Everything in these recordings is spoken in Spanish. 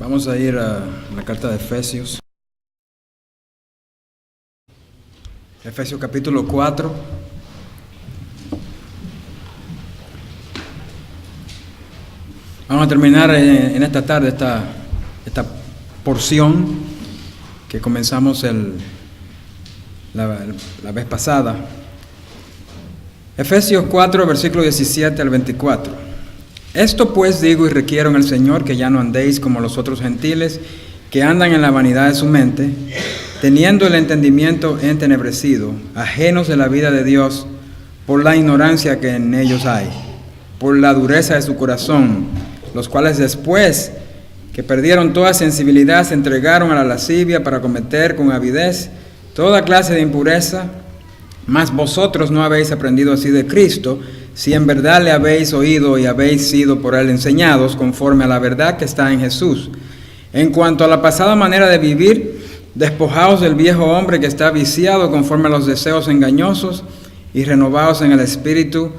Vamos a ir a la carta de Efesios. Efesios capítulo 4. Vamos a terminar en esta tarde esta porción que comenzamos la vez pasada. Efesios 4, versículo 17 al 24. Esto pues digo y requiero en el Señor, que ya no andéis como los otros gentiles, que andan en la vanidad de su mente, teniendo el entendimiento entenebrecido, ajenos de la vida de Dios, por la ignorancia que en ellos hay, por la dureza de su corazón, los cuales después que perdieron toda sensibilidad se entregaron a la lascivia para cometer con avidez toda clase de impureza. Mas vosotros no habéis aprendido así de Cristo, si en verdad le habéis oído y habéis sido por él enseñados conforme a la verdad que está en Jesús. En cuanto a la pasada manera de vivir, despojaos del viejo hombre que está viciado conforme a los deseos engañosos y renovaos en el espíritu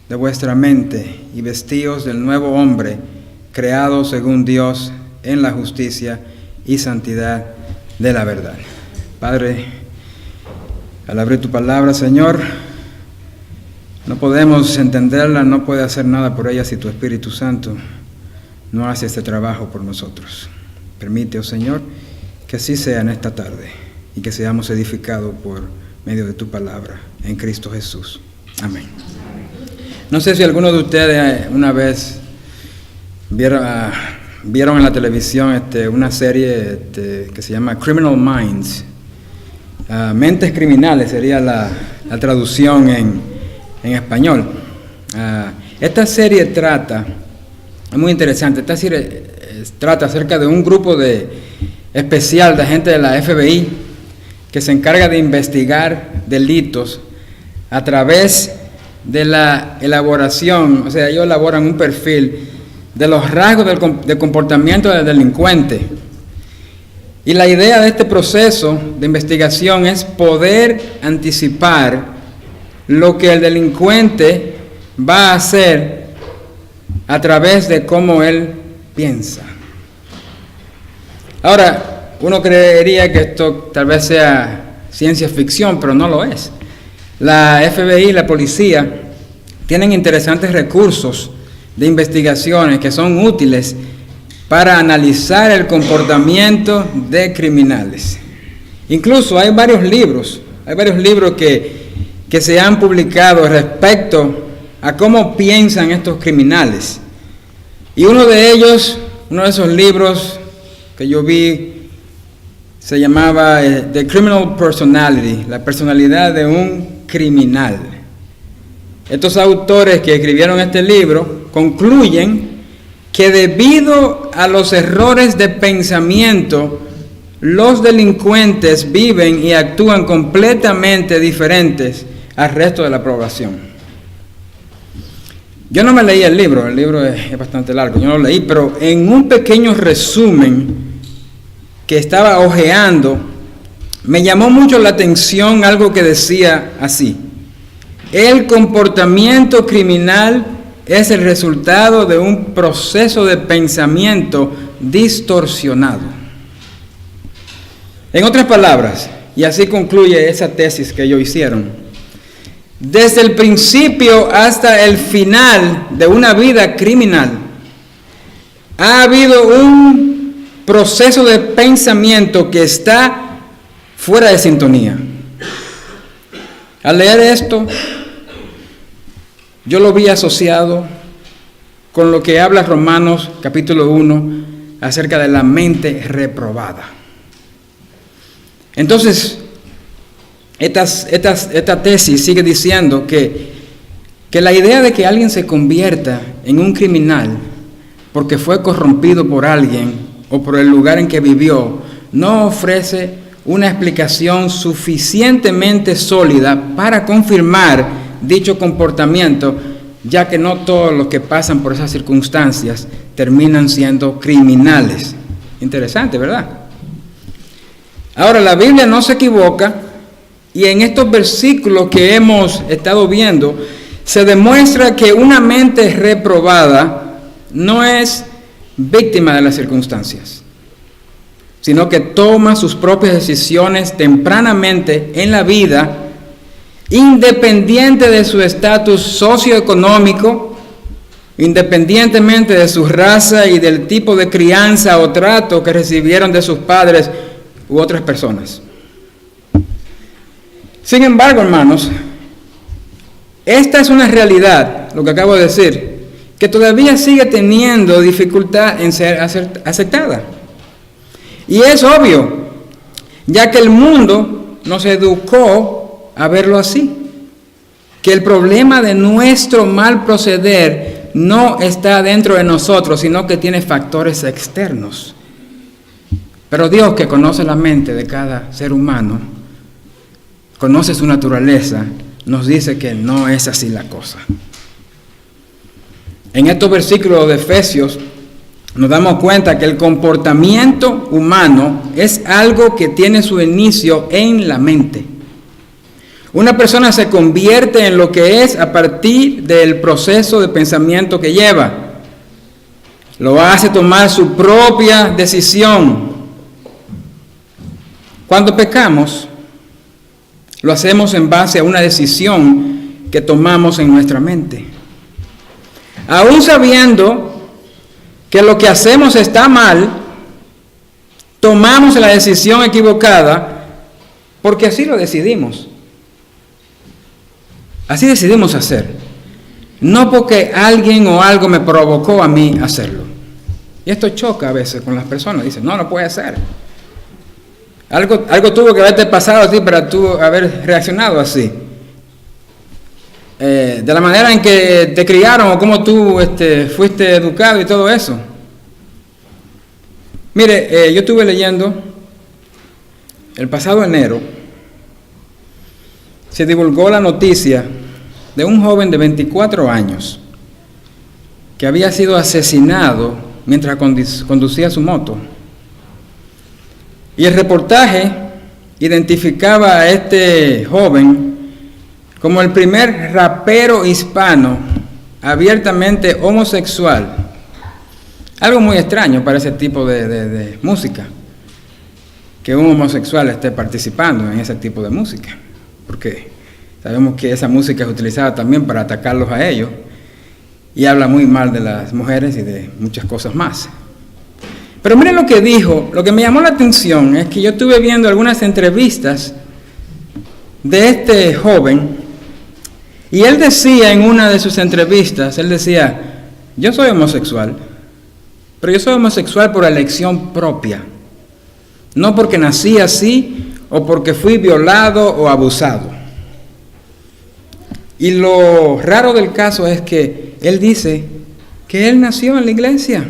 de vuestra mente y vestíos del nuevo hombre, creado según Dios en la justicia y santidad de la verdad. Padre, al abrir tu palabra, Señor, no podemos entenderla, no puede hacer nada por ella si tu Espíritu Santo no hace este trabajo por nosotros. Permite, oh Señor, que así sea en esta tarde y que seamos edificados por medio de tu palabra en Cristo Jesús. Amén. No sé si alguno de ustedes una vez vieron en la televisión una serie que se llama Criminal Minds. Mentes criminales sería la traducción en español. Esta serie es muy interesante, esta serie trata acerca de un grupo especial de gente de la FBI que se encarga de investigar delitos a través de la elaboración, o sea, ellos elaboran un perfil de los rasgos de comportamiento del delincuente. Y la idea de este proceso de investigación es poder anticipar lo que el delincuente va a hacer a través de cómo él piensa. Ahora, uno creería que esto tal vez sea ciencia ficción, pero no lo es. La FBI y la policía tienen interesantes recursos de investigaciones que son útiles para analizar el comportamiento de criminales. Incluso hay varios libros que se han publicado respecto a cómo piensan estos criminales. Y uno de esos libros que yo vi, se llamaba The Criminal Personality, la personalidad de un criminal. Estos autores que escribieron este libro concluyen que debido a los errores de pensamiento, los delincuentes viven y actúan completamente diferentes al resto de la población. Yo no me leí el libro es bastante largo, yo no lo leí, pero en un pequeño resumen que estaba hojeando, me llamó mucho la atención algo que decía así: el comportamiento criminal es el resultado de un proceso de pensamiento distorsionado. En otras palabras, y así concluye esa tesis que ellos hicieron, desde el principio hasta el final de una vida criminal, ha habido un proceso de pensamiento que está fuera de sintonía. Al leer esto, yo lo vi asociado con lo que habla Romanos capítulo 1 acerca de la mente reprobada. Entonces, esta tesis sigue diciendo que la idea de que alguien se convierta en un criminal porque fue corrompido por alguien o por el lugar en que vivió no ofrece una explicación suficientemente sólida para confirmar dicho comportamiento, ya que no todos los que pasan por esas circunstancias terminan siendo criminales. Interesante, ¿verdad? Ahora, la Biblia no se equivoca, y en estos versículos que hemos estado viendo, se demuestra que una mente reprobada no es víctima de las circunstancias, sino que toma sus propias decisiones tempranamente en la vida, independiente de su estatus socioeconómico, independientemente de su raza y del tipo de crianza o trato que recibieron de sus padres u otras personas. Sin embargo, hermanos, esta es una realidad, lo que acabo de decir, que todavía sigue teniendo dificultad en ser aceptada. Y es obvio, ya que el mundo nos educó a verlo así, que el problema de nuestro mal proceder no está dentro de nosotros, sino que tiene factores externos. Pero Dios, que conoce la mente de cada ser humano, conoce su naturaleza, nos dice que no es así la cosa. En estos versículos de Efesios nos damos cuenta que el comportamiento humano es algo que tiene su inicio en la mente. Una persona se convierte en lo que es a partir del proceso de pensamiento que lleva. Lo hace tomar su propia decisión. Cuando pecamos, lo hacemos en base a una decisión que tomamos en nuestra mente. Aún sabiendo que lo que hacemos está mal, tomamos la decisión equivocada porque así lo decidimos. Así decidimos hacer. No porque alguien o algo me provocó a mí hacerlo. Y esto choca a veces con las personas. Dicen, no puede ser. Algo tuvo que haberte pasado a ti para tú haber reaccionado así. De la manera en que te criaron o cómo tú fuiste educado y todo eso. Mire, yo estuve leyendo, el pasado enero, se divulgó la noticia de un joven de 24 años que había sido asesinado mientras conducía su moto. Y el reportaje identificaba a este joven como el primer rapero hispano abiertamente homosexual. Algo muy extraño para ese tipo de música, que un homosexual esté participando en ese tipo de música, porque sabemos que esa música es utilizada también para atacarlos a ellos, y habla muy mal de las mujeres y de muchas cosas más. Pero miren lo que dijo. Lo que me llamó la atención es que yo estuve viendo algunas entrevistas de este joven, y él decía en una de sus entrevistas, él decía, yo soy homosexual, pero yo soy homosexual por elección propia, no porque nací así o porque fui violado o abusado. Y lo raro del caso es que él dice que él nació en la iglesia,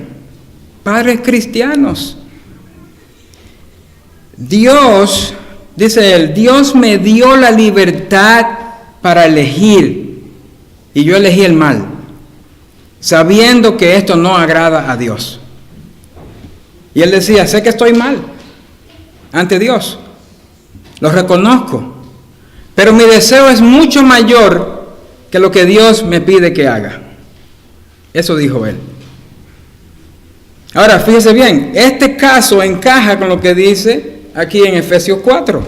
padres cristianos. Dios, dice él, Dios me dio la libertad para elegir y yo elegí el mal, sabiendo que esto no agrada a Dios. Y él decía, sé que estoy mal ante Dios, lo reconozco, pero mi deseo es mucho mayor que lo que Dios me pide que haga. Eso dijo él. Ahora, fíjese bien, este caso encaja con lo que dice aquí en Efesios 4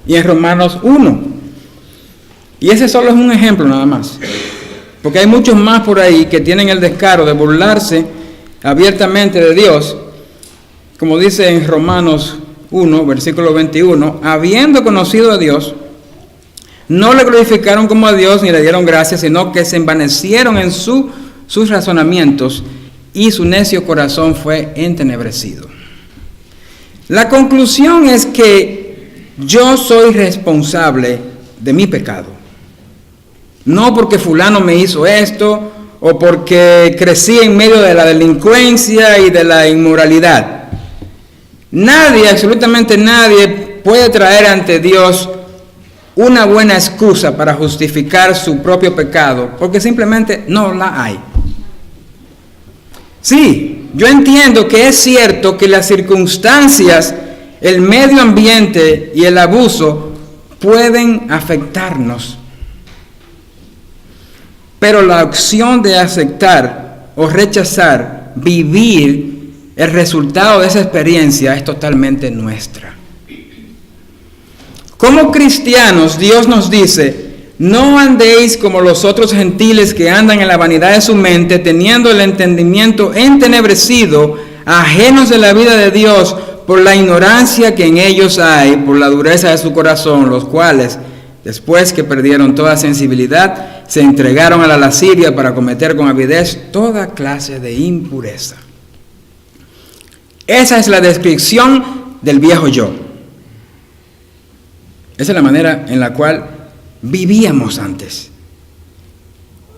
y en Romanos 1. Y ese solo es un ejemplo nada más, porque hay muchos más por ahí que tienen el descaro de burlarse abiertamente de Dios, como dice en Romanos 1, versículo 21, habiendo conocido a Dios, no le glorificaron como a Dios ni le dieron gracias, sino que se envanecieron en sus razonamientos y su necio corazón fue entenebrecido. La conclusión es que yo soy responsable de mi pecado. No porque fulano me hizo esto o porque crecí en medio de la delincuencia y de la inmoralidad. Nadie, absolutamente nadie, puede traer ante Dios una buena excusa para justificar su propio pecado, porque simplemente no la hay. Sí, yo entiendo que es cierto que las circunstancias, el medio ambiente y el abuso pueden afectarnos. Pero la opción de aceptar o rechazar vivir el resultado de esa experiencia es totalmente nuestra. Como cristianos, Dios nos dice: no andéis como los otros gentiles que andan en la vanidad de su mente, teniendo el entendimiento entenebrecido, ajenos de la vida de Dios, por la ignorancia que en ellos hay, por la dureza de su corazón, los cuales, después que perdieron toda sensibilidad, se entregaron a la lascivia para cometer con avidez toda clase de impureza. Esa es la descripción del viejo yo. Esa es la manera en la cual vivíamos antes.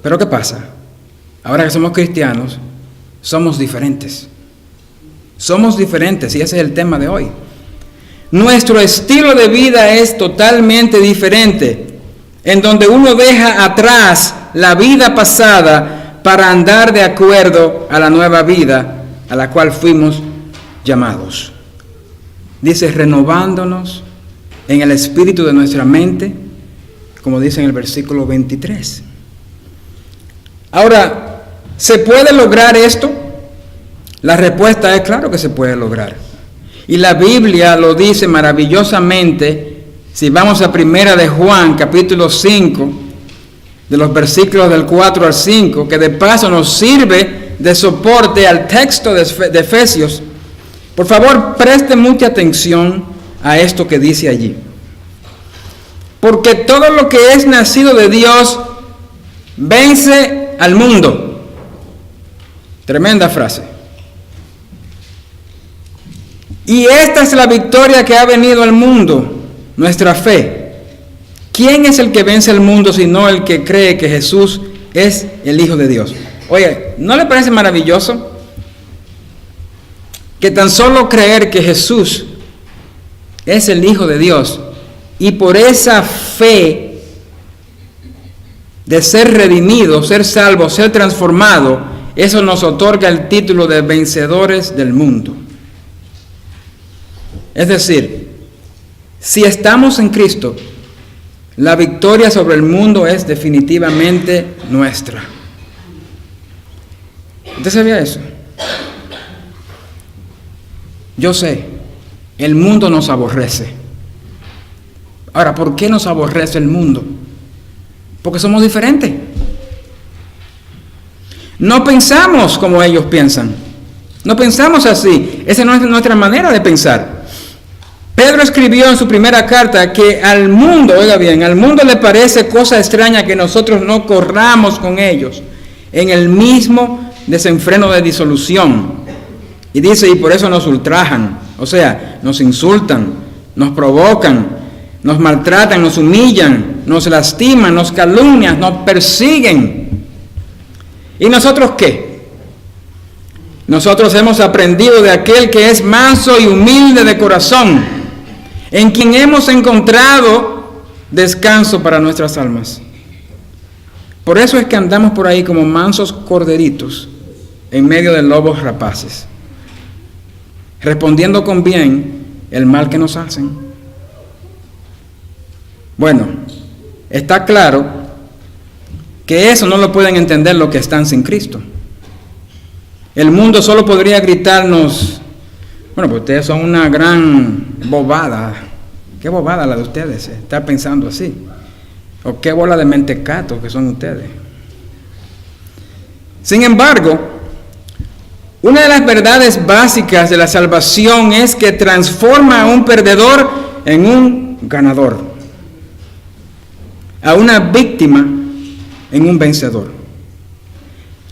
Pero ¿qué pasa? Ahora que somos cristianos, somos diferentes. Somos diferentes y ese es el tema de hoy. Nuestro estilo de vida es totalmente diferente, en donde uno deja atrás la vida pasada para andar de acuerdo a la nueva vida a la cual fuimos llamados. Dice: renovándonos en el espíritu de nuestra mente, como dice en el versículo 23. Ahora, ¿se puede lograr esto? La respuesta es claro que se puede lograr. Y la Biblia lo dice maravillosamente. Si vamos a Primera de Juan, capítulo 5, de los versículos del 4 al 5, que de paso nos sirve de soporte al texto de Efesios. Por favor, preste mucha atención a esto que dice allí. Porque todo lo que es nacido de Dios vence al mundo. Tremenda frase. Y esta es la victoria que ha venido al mundo, nuestra fe. ¿Quién es el que vence al mundo sino el que cree que Jesús es el Hijo de Dios? Oye, ¿no le parece maravilloso que tan solo creer que Jesús es el Hijo de Dios y por esa fe de ser redimido, ser salvo, ser transformado, eso nos otorga el título de vencedores del mundo? Es decir, si estamos en Cristo, la victoria sobre el mundo es definitivamente nuestra. ¿Usted sabía eso? Yo sé, el mundo nos aborrece. Ahora, ¿por qué nos aborrece el mundo? Porque somos diferentes. No pensamos como ellos piensan. No pensamos así. Esa no es nuestra manera de pensar. Pedro escribió en su primera carta que al mundo, oiga bien, al mundo le parece cosa extraña que nosotros no corramos con ellos en el mismo desenfreno de disolución. Y dice, y por eso nos ultrajan, o sea, nos insultan, nos provocan, nos maltratan, nos humillan, nos lastiman, nos calumnian, nos persiguen. ¿Y nosotros qué? Nosotros hemos aprendido de aquel que es manso y humilde de corazón, en quien hemos encontrado descanso para nuestras almas. Por eso es que andamos por ahí como mansos corderitos en medio de lobos rapaces, respondiendo con bien el mal que nos hacen. Bueno, está claro que eso no lo pueden entender los que están sin Cristo. El mundo solo podría gritarnos: bueno, pues ustedes son una gran bobada. ¿Qué bobada la de ustedes? Está pensando así. O qué bola de mentecatos que son ustedes. Sin embargo, una de las verdades básicas de la salvación es que transforma a un perdedor en un ganador, a una víctima en un vencedor.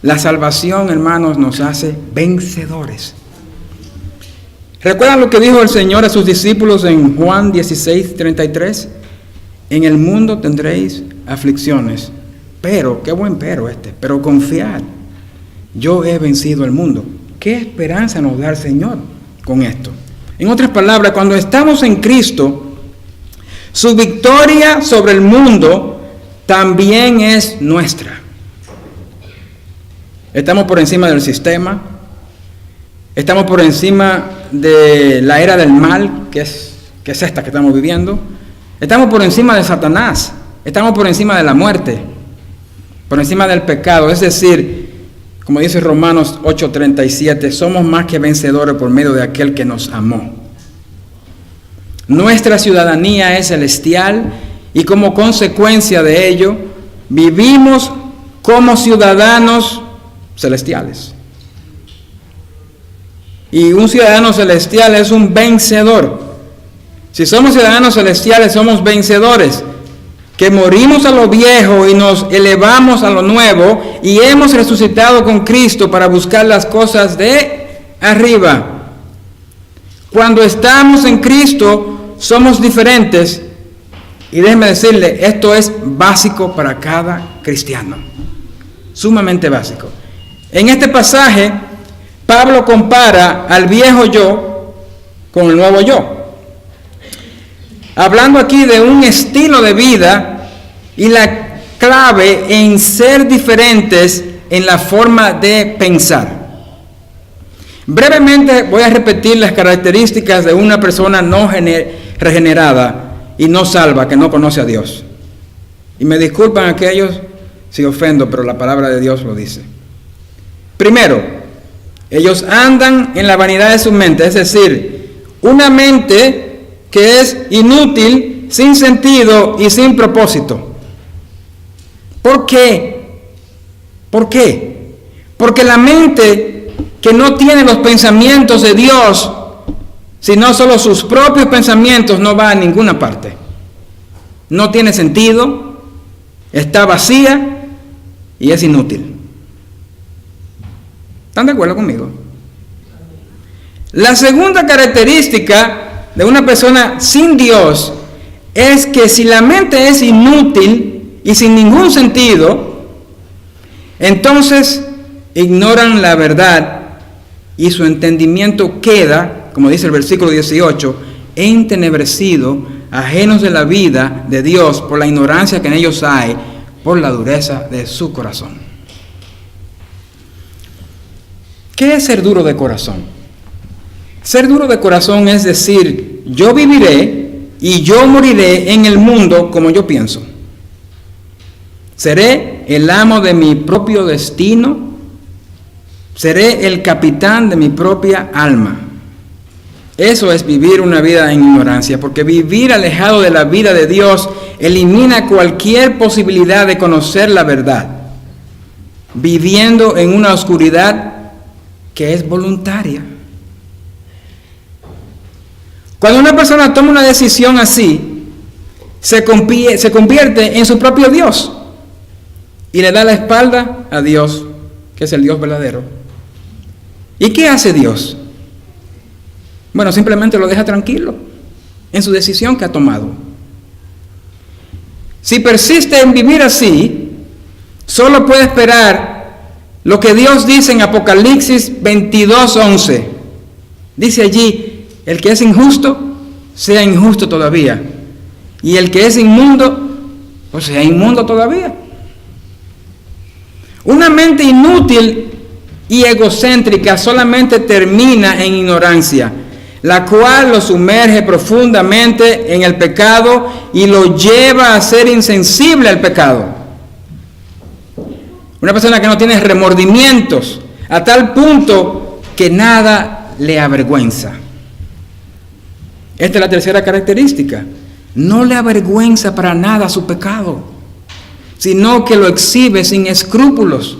La salvación, hermanos, nos hace vencedores. ¿Recuerdan lo que dijo el Señor a sus discípulos en Juan 16:33? En el mundo tendréis aflicciones, pero, qué buen pero confiad, yo he vencido al mundo. ¿Qué esperanza nos da el Señor con esto? En otras palabras, cuando estamos en Cristo, su victoria sobre el mundo también es nuestra. Estamos por encima del sistema, estamos por encima de la era del mal, que es esta que estamos viviendo. Estamos por encima de Satanás, estamos por encima de la muerte, por encima del pecado. Es decir, Como dice Romanos 8:37, somos más que vencedores por medio de aquel que nos amó. Nuestra ciudadanía es celestial y como consecuencia de ello, vivimos como ciudadanos celestiales. Y un ciudadano celestial es un vencedor. Si somos ciudadanos celestiales, somos vencedores, que morimos a lo viejo y nos elevamos a lo nuevo y hemos resucitado con Cristo para buscar las cosas de arriba. Cuando estamos en Cristo, somos diferentes. Y déjeme decirle, esto es básico para cada cristiano. Sumamente básico. En este pasaje, Pablo compara al viejo yo con el nuevo yo. Hablando aquí de un estilo de vida y la clave en ser diferentes en la forma de pensar. Brevemente voy a repetir las características de una persona no regenerada y no salva, que no conoce a Dios. Y me disculpan aquellos si ofendo, pero la palabra de Dios lo dice. Primero, ellos andan en la vanidad de su mente, es decir, una mente que es inútil, sin sentido y sin propósito. ¿Por qué? ¿Por qué? Porque la mente que no tiene los pensamientos de Dios, sino solo sus propios pensamientos, no va a ninguna parte. No tiene sentido, está vacía y es inútil. ¿Están de acuerdo conmigo? La segunda característica de una persona sin Dios es que si la mente es inútil y sin ningún sentido, entonces ignoran la verdad y su entendimiento queda, como dice el versículo 18, entenebrecido, ajenos de la vida de Dios por la ignorancia que en ellos hay, por la dureza de su corazón. ¿Qué es ser duro de corazón? Ser duro de corazón es decir, yo viviré y yo moriré en el mundo como yo pienso. Seré el amo de mi propio destino, seré el capitán de mi propia alma. Eso es vivir una vida en ignorancia, porque vivir alejado de la vida de Dios elimina cualquier posibilidad de conocer la verdad, viviendo en una oscuridad que es voluntaria. Cuando una persona toma una decisión así, se convierte en su propio Dios y le da la espalda a Dios, que es el Dios verdadero. ¿Y qué hace Dios? Bueno, simplemente lo deja tranquilo en su decisión que ha tomado. Si persiste en vivir así, solo puede esperar lo que Dios dice en Apocalipsis 22:11. Dice allí, el que es injusto, sea injusto todavía. Y el que es inmundo, pues sea inmundo todavía. Una mente inútil y egocéntrica solamente termina en ignorancia, la cual lo sumerge profundamente en el pecado y lo lleva a ser insensible al pecado. Una persona que no tiene remordimientos, a tal punto que nada le avergüenza. Esta es la tercera característica. No le avergüenza para nada su pecado, sino que lo exhibe sin escrúpulos.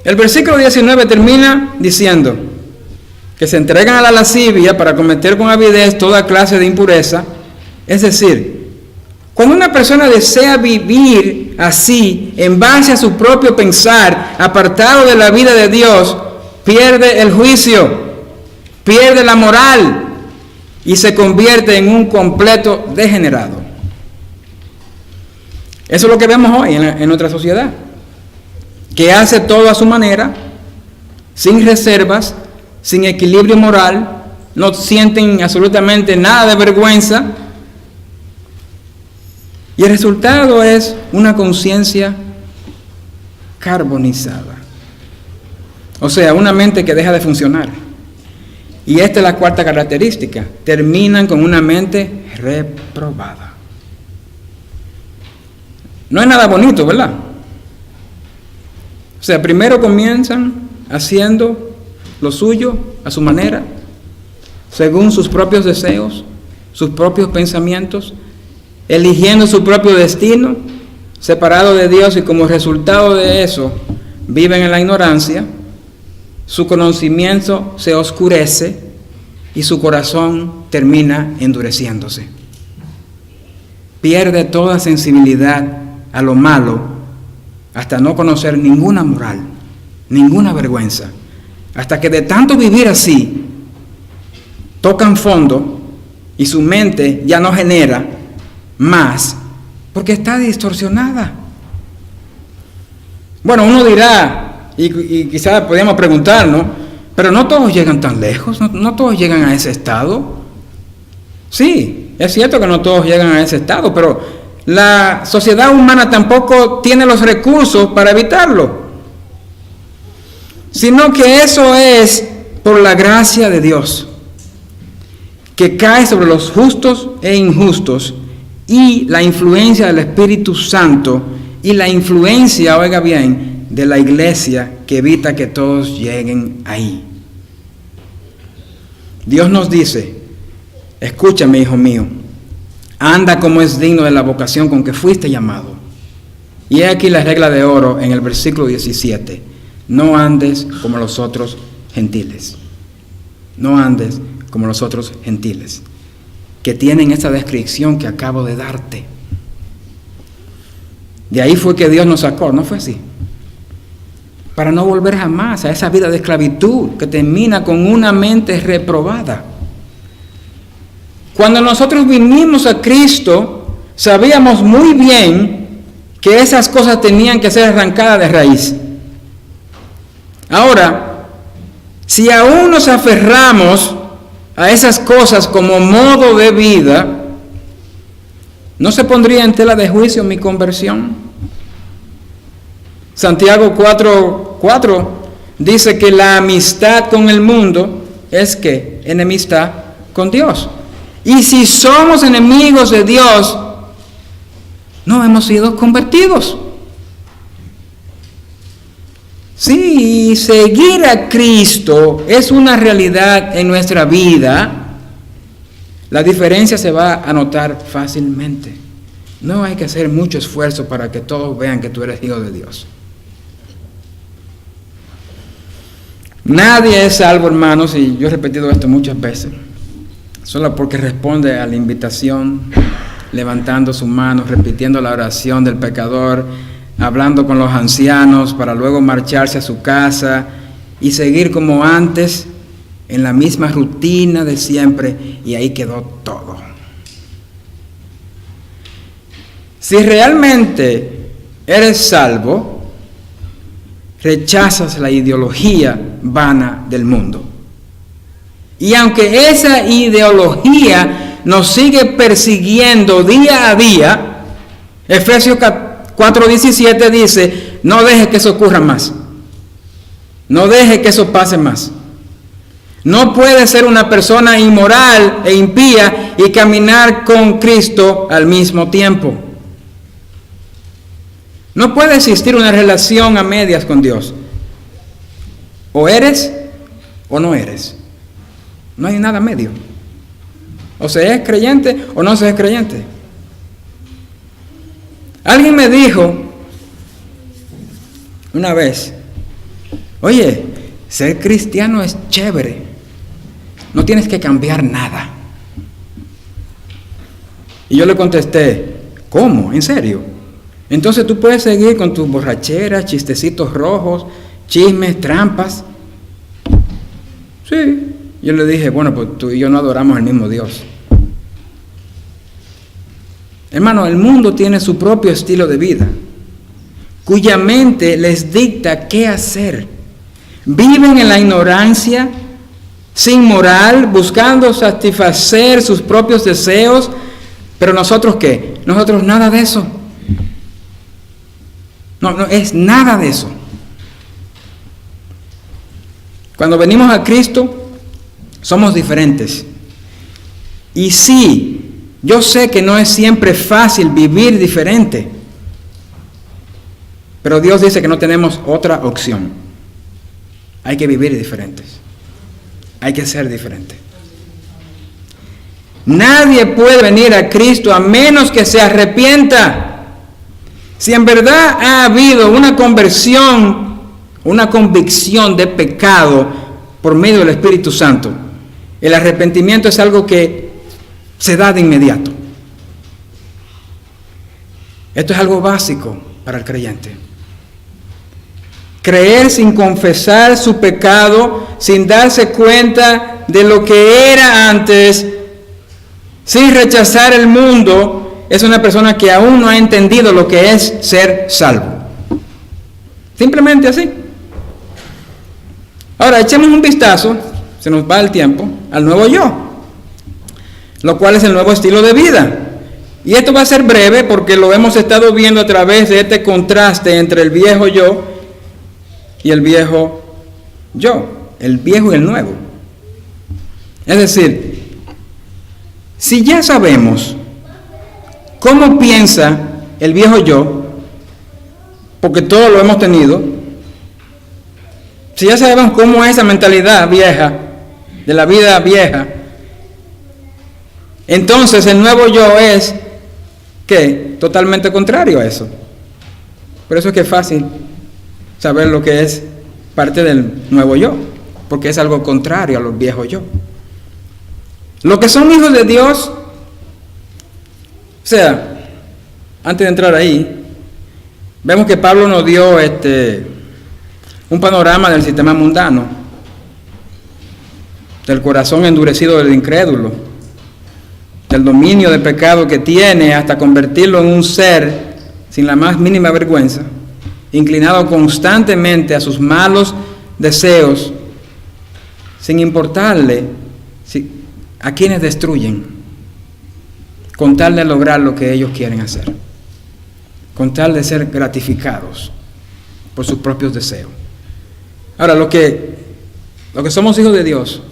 El versículo 19 termina diciendo que se entregan a la lascivia para cometer con avidez toda clase de impureza. Es decir, cuando una persona desea vivir así, en base a su propio pensar, apartado de la vida de Dios, pierde el juicio, pierde la moral y se convierte en un completo degenerado. Eso es lo que vemos hoy en nuestra sociedad, que hace todo a su manera, sin reservas, sin equilibrio moral, no sienten absolutamente nada de vergüenza, y el resultado es una conciencia carbonizada, o sea, una mente que deja de funcionar. Y esta es la cuarta característica: terminan con una mente reprobada. No es nada bonito, ¿verdad? O sea, primero comienzan haciendo lo suyo a su manera, según sus propios deseos, sus propios pensamientos, eligiendo su propio destino, separado de Dios, y como resultado de eso viven en la ignorancia, su conocimiento se oscurece y su corazón termina endureciéndose. Pierde toda sensibilidad a lo malo hasta no conocer ninguna moral, ninguna vergüenza, hasta que de tanto vivir así, tocan fondo y su mente ya no genera más porque está distorsionada. Bueno, uno dirá, y quizás podríamos preguntar, ¿no? Pero no todos llegan tan lejos, no todos llegan a ese estado. Sí, es cierto que no todos llegan a ese estado, pero la sociedad humana tampoco tiene los recursos para evitarlo, sino que eso es por la gracia de Dios, que cae sobre los justos e injustos, y la influencia del Espíritu Santo y la influencia, oiga bien, de la iglesia, que evita que todos lleguen ahí. Dios nos dice: escúchame, hijo mío, anda como es digno de la vocación con que fuiste llamado. Y he aquí la regla de oro en el versículo 17: no andes como los otros gentiles. No andes como los otros gentiles, que tienen esa descripción que acabo de darte. De ahí fue que Dios nos sacó, ¿no fue así? Para no volver jamás a esa vida de esclavitud que termina con una mente reprobada. Cuando nosotros vinimos a Cristo, sabíamos muy bien que esas cosas tenían que ser arrancadas de raíz. Ahora, si aún nos aferramos a esas cosas como modo de vida, ¿no se pondría en tela de juicio mi conversión? Santiago 4:4 dice que la amistad con el mundo es ¿qué? Enemistad con Dios. Y si somos enemigos de Dios, no hemos sido convertidos. Sí, seguir a Cristo es una realidad en nuestra vida. La diferencia se va a notar fácilmente. No hay que hacer mucho esfuerzo para que todos vean que tú eres hijo de Dios. Nadie es salvo, hermanos, y yo he repetido esto muchas veces, solo porque responde a la invitación, levantando su mano, repitiendo la oración del pecador, hablando con los ancianos para luego marcharse a su casa y seguir como antes en la misma rutina de siempre, y ahí quedó todo. Si realmente eres salvo, rechazas la ideología vana del mundo. Y aunque esa ideología nos sigue persiguiendo día a día, Efesios 4:17 dice: no deje que eso ocurra más. No deje que eso pase más. No puede ser una persona inmoral e impía y caminar con Cristo al mismo tiempo. No puede existir una relación a medias con Dios. O eres o no eres. No hay nada medio. O se es creyente o no se es creyente. Alguien me dijo una vez: oye, ser cristiano es chévere, no tienes que cambiar nada. Y yo le contesté: ¿cómo? ¿En serio? Entonces tú puedes seguir con tus borracheras, chistecitos rojos, chismes, trampas. Sí. Yo le dije: bueno, pues tú y yo no adoramos al mismo Dios. Hermano, el mundo tiene su propio estilo de vida, cuya mente les dicta qué hacer. Viven en la ignorancia, sin moral, buscando satisfacer sus propios deseos. Pero nosotros ¿qué? Nosotros nada de eso. No es nada de eso. Cuando venimos a Cristo, somos diferentes. Y sí, yo sé que no es siempre fácil vivir diferente. Pero Dios dice que no tenemos otra opción. Hay que vivir diferentes. Hay que ser diferentes. Nadie puede venir a Cristo a menos que se arrepienta. Si en verdad ha habido una conversión, una convicción de pecado por medio del Espíritu Santo, el arrepentimiento es algo que se da de inmediato. Esto es algo básico para el creyente. Creer sin confesar su pecado, sin darse cuenta de lo que era antes, sin rechazar el mundo, es una persona que aún no ha entendido lo que es ser salvo. Simplemente así. Ahora, echemos un vistazo, se nos va el tiempo, al nuevo yo, lo cual es el nuevo estilo de vida. Y esto va a ser breve porque lo hemos estado viendo a través de este contraste entre el viejo yo y el viejo yo, el viejo y el nuevo. Es decir, si ya sabemos cómo piensa el viejo yo, porque todos lo hemos tenido, si ya sabemos cómo es esa mentalidad vieja, de la vida vieja, entonces el nuevo yo es, ¿qué? Totalmente contrario a eso. Por eso es que es fácil saber lo que es parte del nuevo yo, porque es algo contrario a los viejos yo. Los que son hijos de Dios, o sea, antes de entrar ahí, vemos que Pablo nos dio un panorama del sistema mundano, del corazón endurecido del incrédulo, del dominio de pecado que tiene hasta convertirlo en un ser sin la más mínima vergüenza, inclinado constantemente a sus malos deseos, sin importarle a quienes destruyen, con tal de lograr lo que ellos quieren hacer, con tal de ser gratificados por sus propios deseos. Ahora, lo que somos hijos de Dios,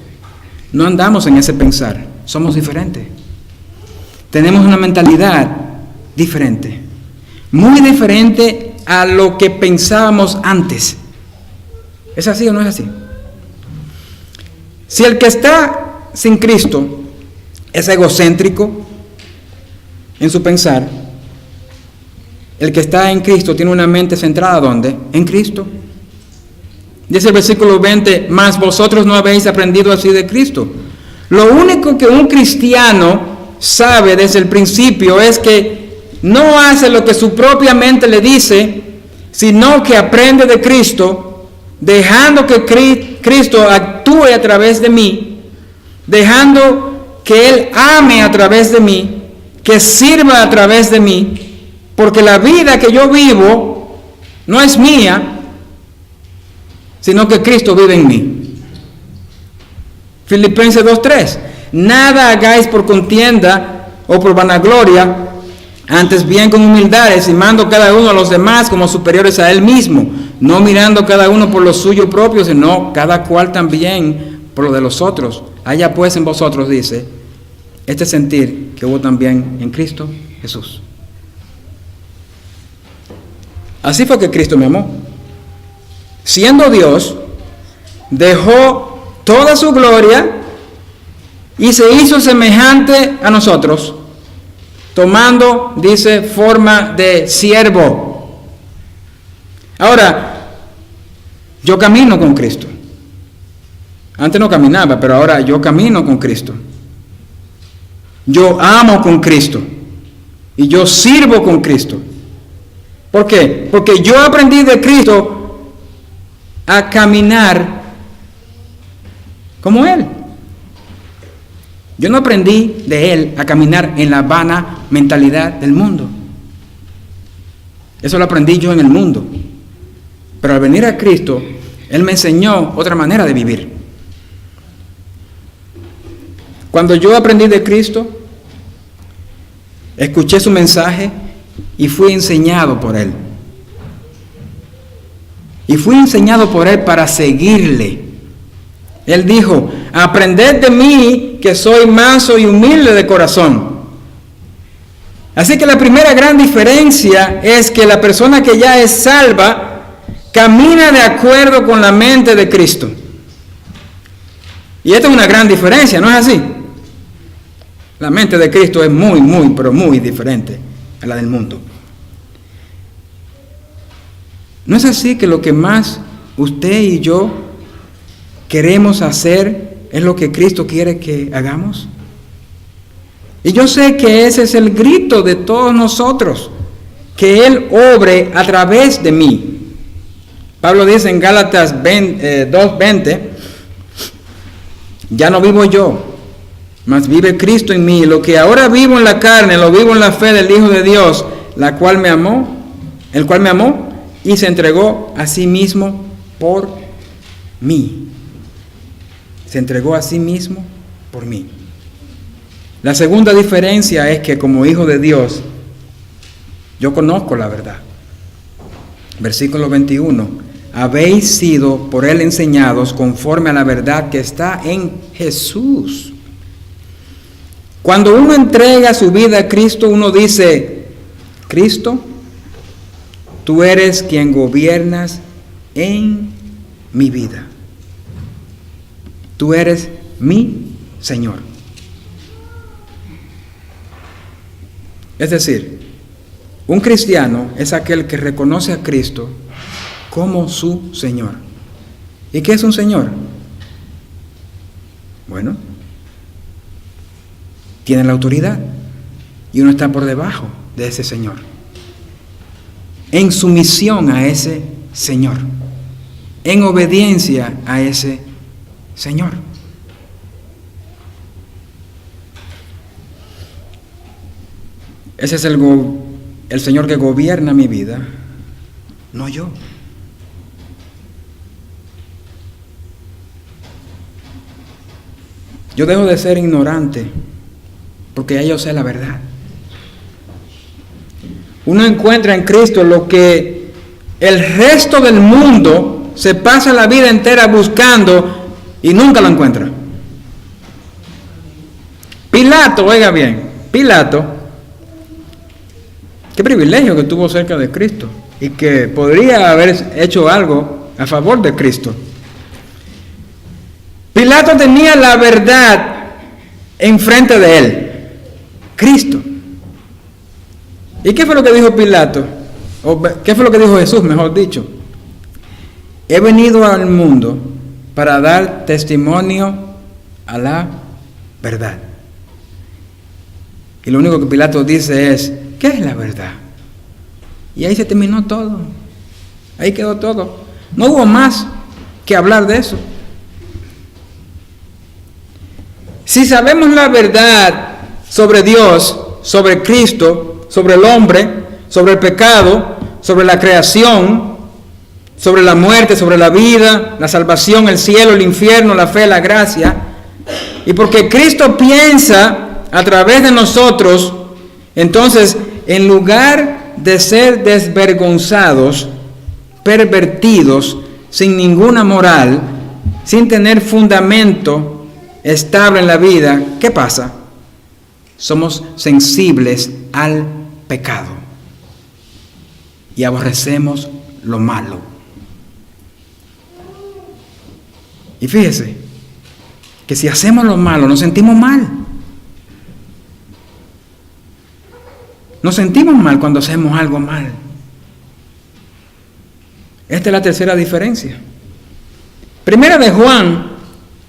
no andamos en ese pensar, somos diferentes. Tenemos una mentalidad diferente, muy diferente a lo que pensábamos antes. ¿Es así o no es así? Si el que está sin Cristo es egocéntrico en su pensar, el que está en Cristo tiene una mente centrada ¿dónde? En Cristo. Dice el versículo 20, mas vosotros no habéis aprendido así de Cristo. Lo único que un cristiano sabe desde el principio es que no hace lo que su propia mente le dice, sino que aprende de Cristo, dejando que Cristo actúe a través de mí, dejando que Él ame a través de mí, que sirva a través de mí, porque la vida que yo vivo no es mía, sino que Cristo vive en mí. Filipenses 2:3, nada hagáis por contienda o por vanagloria, antes bien con humildad, estimando cada uno a los demás como superiores a él mismo, no mirando cada uno por lo suyo propio, sino cada cual también por lo de los otros. Haya pues en vosotros, dice, este sentir que hubo también en Cristo Jesús. Así fue que Cristo me amó. Siendo Dios, dejó toda su gloria y se hizo semejante a nosotros, tomando, dice, forma de siervo. Ahora, yo camino con Cristo. Antes no caminaba, pero ahora yo camino con Cristo. Yo amo con Cristo. Y yo sirvo con Cristo. ¿Por qué? Porque yo aprendí de Cristo a caminar como Él. Yo no aprendí de Él a caminar en la vana mentalidad del mundo. Eso lo aprendí yo en el mundo. Pero al venir a Cristo, Él me enseñó otra manera de vivir. Cuando yo aprendí de Cristo, escuché su mensaje y fui enseñado por Él. Y fui enseñado por Él para seguirle. Él dijo, aprended de mí que soy manso y humilde de corazón. Así que la primera gran diferencia es que la persona que ya es salva camina de acuerdo con la mente de Cristo. Y esta es una gran diferencia, ¿no es así? La mente de Cristo es muy, pero muy diferente a la del mundo. ¿No es así que lo que más usted y yo queremos hacer es lo que Cristo quiere que hagamos? Y yo sé que ese es el grito de todos nosotros, que Él obre a través de mí. Pablo dice en Gálatas 2:20, ya no vivo yo, mas vive Cristo en mí. Lo que ahora vivo en la carne, lo vivo en la fe del Hijo de Dios, el cual me amó y se entregó a sí mismo por mí. Se entregó a sí mismo por mí. La segunda diferencia es que como hijo de Dios, yo conozco la verdad. Versículo 21. Habéis sido por Él enseñados conforme a la verdad que está en Jesús. Cuando uno entrega su vida a Cristo, uno dice, Cristo, tú eres quien gobiernas en mi vida. Tú eres mi Señor. Es decir, un cristiano es aquel que reconoce a Cristo como su Señor. ¿Y qué es un Señor? Bueno, tiene la autoridad y uno está por debajo de ese Señor, en sumisión a ese Señor, en obediencia a ese Señor. Ese es el Señor que gobierna mi vida, no yo. Yo dejo de ser ignorante porque ya yo sé la verdad. Uno encuentra en Cristo lo que el resto del mundo se pasa la vida entera buscando y nunca lo encuentra. Pilato, oiga bien, Pilato, qué privilegio que tuvo cerca de Cristo y que podría haber hecho algo a favor de Cristo. Pilato tenía la verdad enfrente de él, Cristo. ¿Y qué fue lo que dijo Pilato? ¿O qué fue lo que dijo Jesús, mejor dicho? He venido al mundo para dar testimonio a la verdad. Y lo único que Pilato dice es, ¿qué es la verdad? Y ahí se terminó todo. Ahí quedó todo. No hubo más que hablar de eso. Si sabemos la verdad sobre Dios, sobre Cristo, sobre el hombre, sobre el pecado, sobre la creación, sobre la muerte, sobre la vida, la salvación, el cielo, el infierno, la fe, la gracia, y porque Cristo piensa a través de nosotros, entonces, en lugar de ser desvergonzados, pervertidos, sin ninguna moral, sin tener fundamento estable en la vida, ¿qué pasa? Somos sensibles al pecado y aborrecemos lo malo. Y fíjese que si hacemos lo malo nos sentimos mal. Nos sentimos mal cuando hacemos algo mal. Esta es la tercera diferencia. Primera de Juan,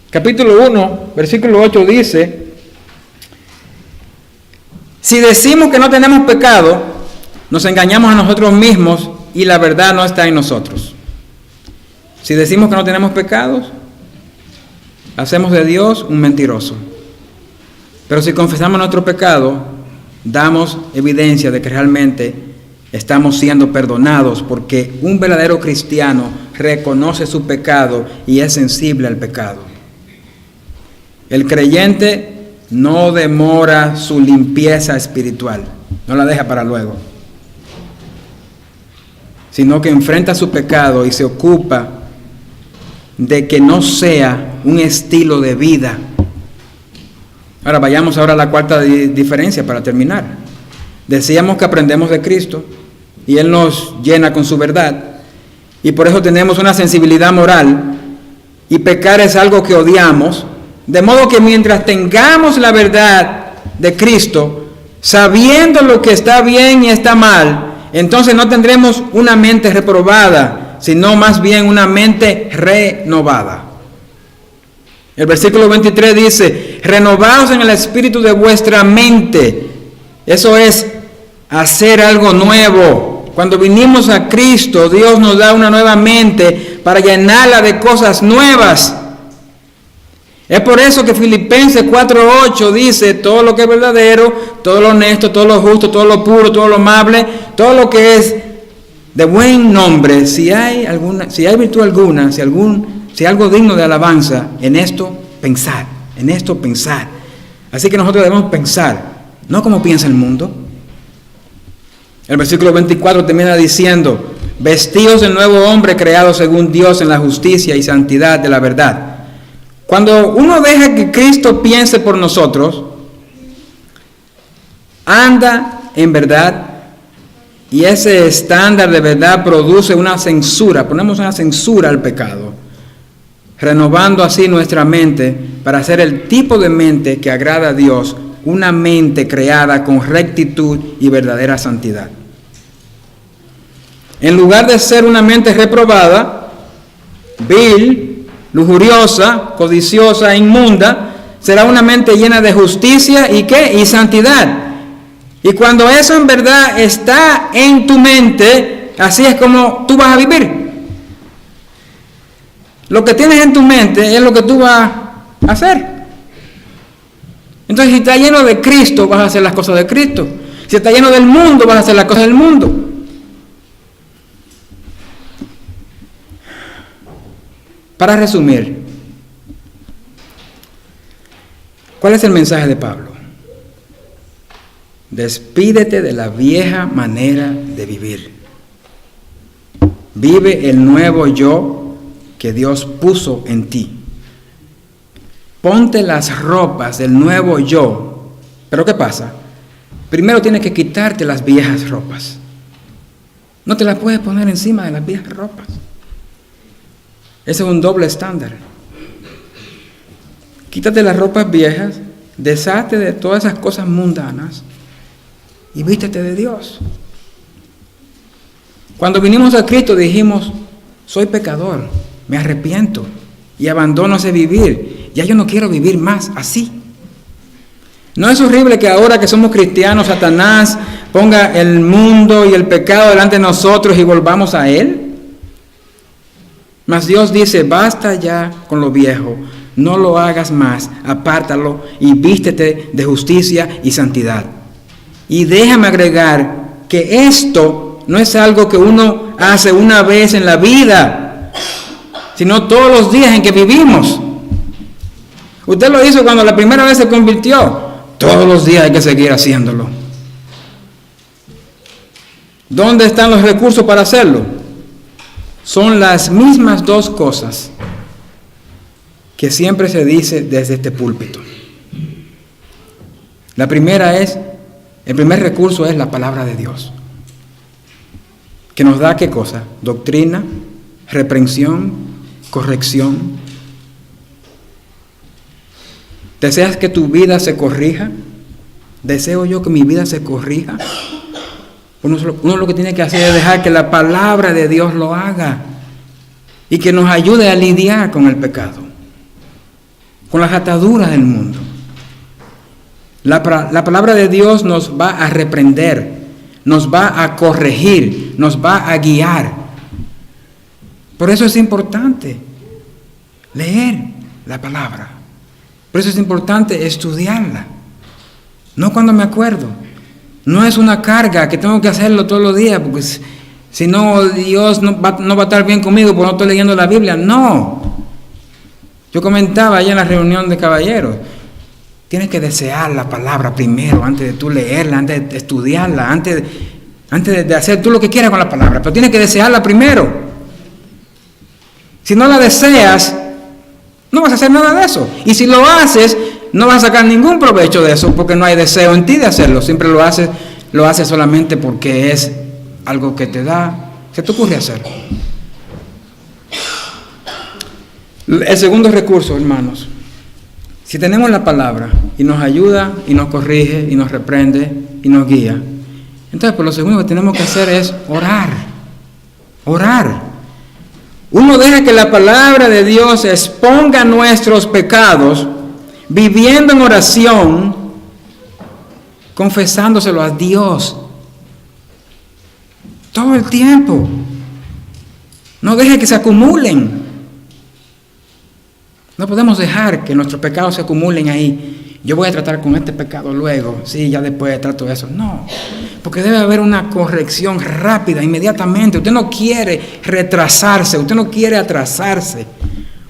capítulo 1, versículo 8 dice, si decimos que no tenemos pecado, nos engañamos a nosotros mismos y la verdad no está en nosotros. Si decimos que no tenemos pecados, hacemos de Dios un mentiroso. Pero si confesamos nuestro pecado, damos evidencia de que realmente estamos siendo perdonados, porque un verdadero cristiano reconoce su pecado y es sensible al pecado. El creyente no demora su limpieza espiritual, no la deja para luego, sino que enfrenta su pecado y se ocupa de que no sea un estilo de vida. Ahora vayamos a la cuarta diferencia para terminar. Decíamos que aprendemos de Cristo y Él nos llena con su verdad. Y por eso tenemos una sensibilidad moral. Y pecar es algo que odiamos. De modo que mientras tengamos la verdad de Cristo, sabiendo lo que está bien y está mal, entonces no tendremos una mente reprobada, sino más bien una mente renovada. El versículo 23 dice: renovaos en el espíritu de vuestra mente. Eso es hacer algo nuevo. Cuando vinimos a Cristo, Dios nos da una nueva mente para llenarla de cosas nuevas. Es por eso que Filipenses 4:8 dice: todo lo que es verdadero, todo lo honesto, todo lo justo, todo lo puro, todo lo amable, todo lo que es de buen nombre, si hay virtud alguna, si algo digno de alabanza, en esto pensar. Así que nosotros debemos pensar, no como piensa el mundo. El versículo 24 termina diciendo: vestidos del nuevo hombre creado según Dios en la justicia y santidad de la verdad. Cuando uno deja que Cristo piense por nosotros, anda en verdad, y ese estándar de verdad produce una censura, ponemos una censura al pecado, renovando así nuestra mente para ser el tipo de mente que agrada a Dios, una mente creada con rectitud y verdadera santidad. En lugar de ser una mente reprobada, vil, lujuriosa, codiciosa, inmunda, será una mente llena de justicia y ¿qué? Y santidad. Y cuando eso en verdad está en tu mente, así es como tú vas a vivir. Lo que tienes en tu mente es lo que tú vas a hacer. Entonces, si está lleno de Cristo, vas a hacer las cosas de Cristo. Si está lleno del mundo, vas a hacer las cosas del mundo. Para resumir, ¿cuál es el mensaje de Pablo? Despídete de la vieja manera de vivir. Vive el nuevo yo que Dios puso en ti. Ponte las ropas del nuevo yo. ¿Pero qué pasa? Primero tienes que quitarte las viejas ropas. No te las puedes poner encima de las viejas ropas. Ese es un doble estándar. Quítate las ropas viejas, deshazte de todas esas cosas mundanas y vístete de Dios. Cuando vinimos a Cristo dijimos: soy pecador, me arrepiento y abandono ese vivir. Ya yo no quiero vivir más así. ¿No es horrible que ahora que somos cristianos, Satanás ponga el mundo y el pecado delante de nosotros y volvamos a él? Mas Dios dice: basta ya con lo viejo, no lo hagas más, apártalo y vístete de justicia y santidad. Y déjame agregar que esto no es algo que uno hace una vez en la vida, sino todos los días en que vivimos. Usted lo hizo cuando la primera vez se convirtió, todos los días hay que seguir haciéndolo. ¿Dónde están los recursos para hacerlo? Son las mismas dos cosas que siempre se dice desde este púlpito. La primera es, el primer recurso es la palabra de Dios, que nos da ¿qué cosa? Doctrina, reprensión, corrección. ¿Deseas que tu vida se corrija? ¿Deseo yo que mi vida se corrija? Uno lo que tiene que hacer es dejar que la palabra de Dios lo haga y que nos ayude a lidiar con el pecado, con las ataduras del mundo. La palabra de Dios nos va a reprender, nos va a corregir, nos va a guiar. Por eso es importante leer la palabra. Por eso es importante estudiarla. No cuando me acuerdo. No es una carga que tengo que hacerlo todos los días, porque si no, Dios no va a estar bien conmigo porque no estoy leyendo la Biblia. No. Yo comentaba allá en la reunión de caballeros, tienes que desear la palabra primero, antes de tú leerla, antes de estudiarla, antes de hacer tú lo que quieras con la palabra, pero tienes que desearla primero. Si no la deseas, no vas a hacer nada de eso. Y si lo haces, no vas a sacar ningún provecho de eso porque no hay deseo en ti de hacerlo. Siempre lo haces lo haces solamente porque es algo que te da, ¿qué te ocurre hacer? El segundo recurso, hermanos, si tenemos la palabra y nos ayuda y nos corrige y nos reprende y nos guía, entonces pues lo segundo que tenemos que hacer es orar. Orar. Uno deja que la palabra de Dios exponga nuestros pecados, viviendo en oración, confesándoselo a Dios todo el tiempo. No deje que se acumulen. No podemos dejar que nuestros pecados se acumulen ahí. Yo voy a tratar con este pecado luego. Sí, ya después trato eso. No, porque debe haber una corrección rápida, inmediatamente. Usted no quiere retrasarse, usted no quiere atrasarse.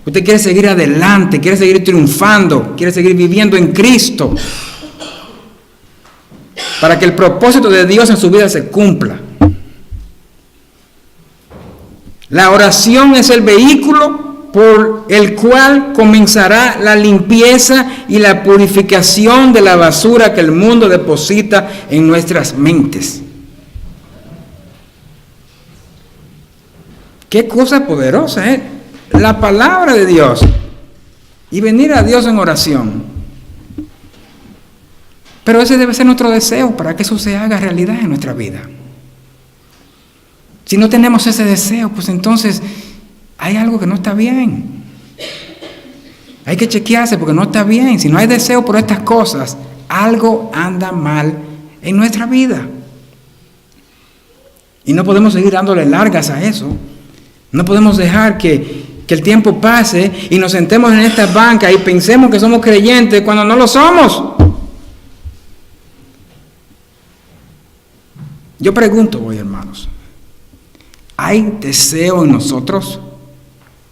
Usted quiere seguir adelante, quiere seguir triunfando, quiere seguir viviendo en Cristo, para que el propósito de Dios en su vida se cumpla. La oración es el vehículo por el cual comenzará la limpieza y la purificación de la basura que el mundo deposita en nuestras mentes. Qué cosa poderosa, ¿eh? La palabra de Dios y venir a Dios en oración. Pero ese debe ser nuestro deseo para que eso se haga realidad en nuestra vida. Si no tenemos ese deseo, pues entonces hay algo que no está bien. Hay que chequearse porque no está bien. Si no hay deseo por estas cosas, algo anda mal en nuestra vida. Y no podemos seguir dándole largas a eso. No podemos dejar que el tiempo pase y nos sentemos en esta banca y pensemos que somos creyentes cuando no lo somos. Yo pregunto hoy, hermanos, ¿hay deseo en nosotros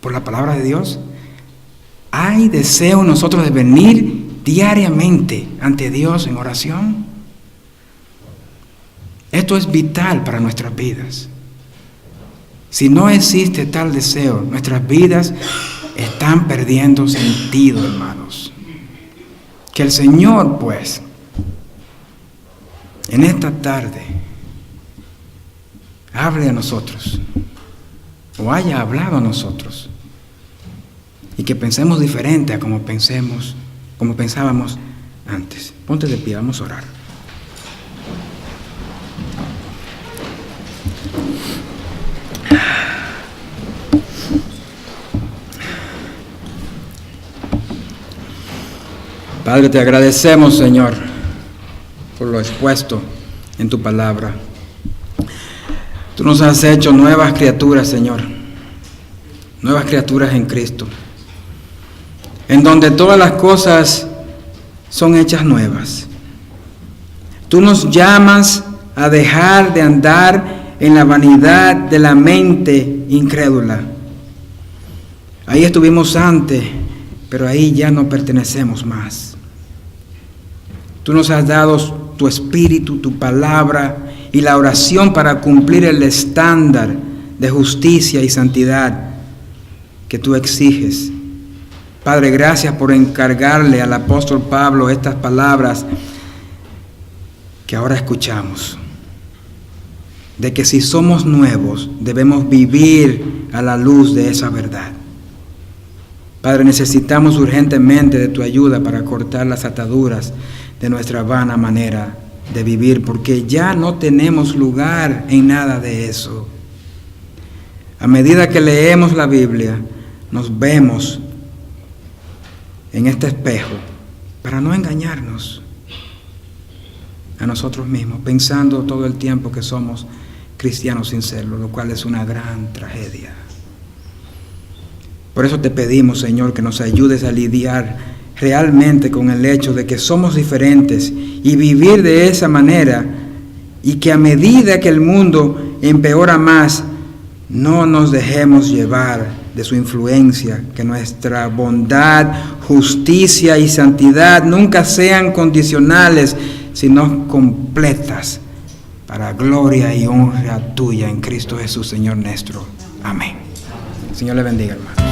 por la palabra de Dios? ¿Hay deseo en nosotros de venir diariamente ante Dios en oración? Esto es vital para nuestras vidas. Si no existe tal deseo, nuestras vidas están perdiendo sentido, hermanos. Que el Señor, pues, en esta tarde, hable a nosotros, o haya hablado a nosotros, y que pensemos diferente a como pensábamos antes. Ponte de pie, vamos a orar. Padre, te agradecemos, Señor, por lo expuesto en tu palabra. Tú nos has hecho nuevas criaturas, Señor, nuevas criaturas en Cristo, en donde todas las cosas son hechas nuevas. Tú nos llamas a dejar de andar en la vanidad de la mente incrédula. Ahí estuvimos antes, pero ahí ya no pertenecemos más. Tú nos has dado tu espíritu, tu palabra y la oración para cumplir el estándar de justicia y santidad que tú exiges. Padre, gracias por encargarle al apóstol Pablo estas palabras que ahora escuchamos, de que si somos nuevos debemos vivir a la luz de esa verdad. Padre, necesitamos urgentemente de tu ayuda para cortar las ataduras de nuestra vana manera de vivir, porque ya no tenemos lugar en nada de eso. A medida que leemos la Biblia, nos vemos en este espejo para no engañarnos a nosotros mismos, pensando todo el tiempo que somos cristianos sin serlo, lo cual es una gran tragedia. Por eso te pedimos, Señor, que nos ayudes a lidiar realmente con el hecho de que somos diferentes y vivir de esa manera, y que a medida que el mundo empeora más, no nos dejemos llevar de su influencia, que nuestra bondad, justicia y santidad nunca sean condicionales, sino completas, para gloria y honra tuya en Cristo Jesús, Señor nuestro. Amén. El Señor le bendiga, hermano.